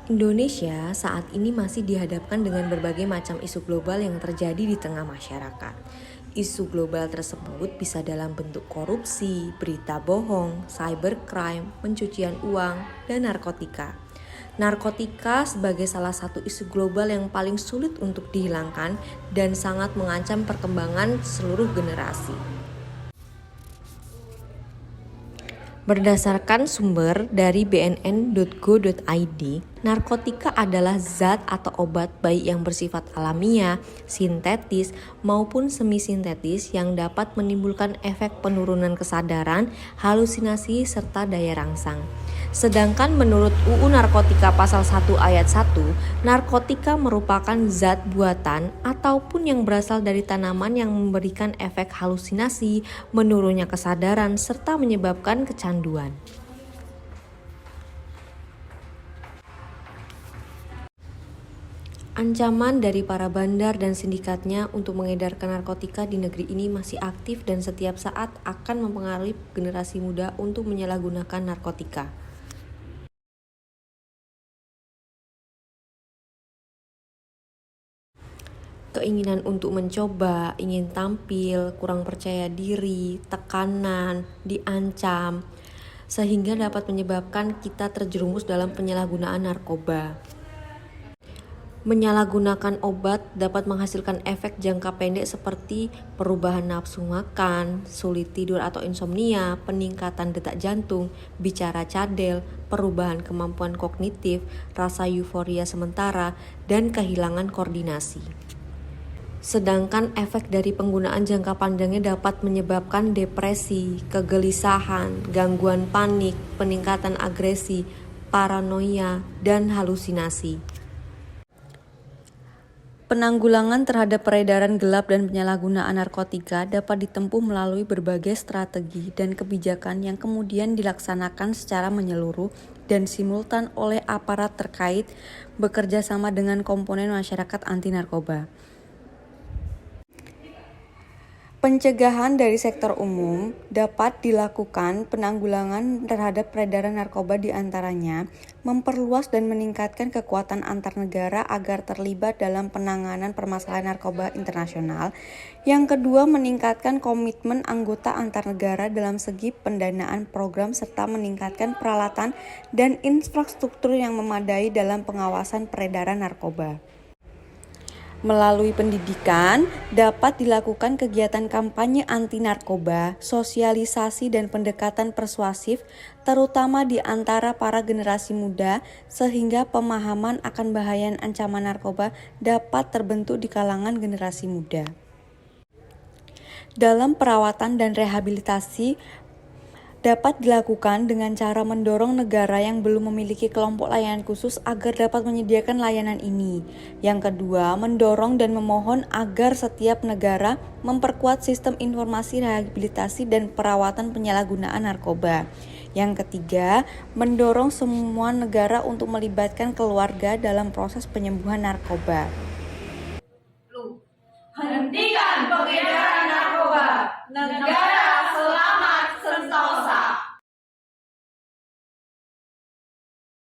Indonesia saat ini masih dihadapkan dengan berbagai macam isu global yang terjadi di tengah masyarakat. Isu global tersebut bisa dalam bentuk korupsi, berita bohong, cybercrime, pencucian uang, dan narkotika. Narkotika sebagai salah satu isu global yang paling sulit untuk dihilangkan dan sangat mengancam perkembangan seluruh generasi. Berdasarkan sumber dari bnn.go.id, narkotika adalah zat atau obat baik yang bersifat alamiah, sintetis, maupun semi-sintetis yang dapat menimbulkan efek penurunan kesadaran, halusinasi, serta daya rangsang. Sedangkan menurut UU Narkotika Pasal 1 Ayat 1, narkotika merupakan zat buatan ataupun yang berasal dari tanaman yang memberikan efek halusinasi, menurunnya kesadaran, serta menyebabkan kecanduan. Ancaman dari para bandar dan sindikatnya untuk mengedarkan narkotika di negeri ini masih aktif dan setiap saat akan mempengaruhi generasi muda untuk menyalahgunakan narkotika. Keinginan untuk mencoba, ingin tampil, kurang percaya diri, tekanan, diancam, sehingga dapat menyebabkan kita terjerumus dalam penyalahgunaan narkoba. Menyalahgunakan obat dapat menghasilkan efek jangka pendek seperti perubahan nafsu makan, sulit tidur atau insomnia, peningkatan detak jantung, bicara cadel, perubahan kemampuan kognitif, rasa euforia sementara, dan kehilangan koordinasi. Sedangkan efek dari penggunaan jangka panjangnya dapat menyebabkan depresi, kegelisahan, gangguan panik, peningkatan agresi, paranoia, dan halusinasi. Penanggulangan terhadap peredaran gelap dan penyalahgunaan narkotika dapat ditempuh melalui berbagai strategi dan kebijakan yang kemudian dilaksanakan secara menyeluruh dan simultan oleh aparat terkait bekerja sama dengan komponen masyarakat anti narkoba. Pencegahan dari sektor umum dapat dilakukan penanggulangan terhadap peredaran narkoba diantaranya memperluas dan meningkatkan kekuatan antar negara agar terlibat dalam penanganan permasalahan narkoba internasional. Yang kedua, meningkatkan komitmen anggota antar negara dalam segi pendanaan program serta meningkatkan peralatan dan infrastruktur yang memadai dalam pengawasan peredaran narkoba. Melalui pendidikan, dapat dilakukan kegiatan kampanye anti-narkoba, sosialisasi dan pendekatan persuasif, terutama di antara para generasi muda, sehingga pemahaman akan bahaya ancaman narkoba dapat terbentuk di kalangan generasi muda. Dalam perawatan dan rehabilitasi, dapat dilakukan dengan cara mendorong negara yang belum memiliki kelompok layanan khusus agar dapat menyediakan layanan ini. Yang kedua, mendorong dan memohon agar setiap negara memperkuat sistem informasi rehabilitasi dan perawatan penyalahgunaan narkoba. Yang ketiga, mendorong semua negara untuk melibatkan keluarga dalam proses penyembuhan narkoba.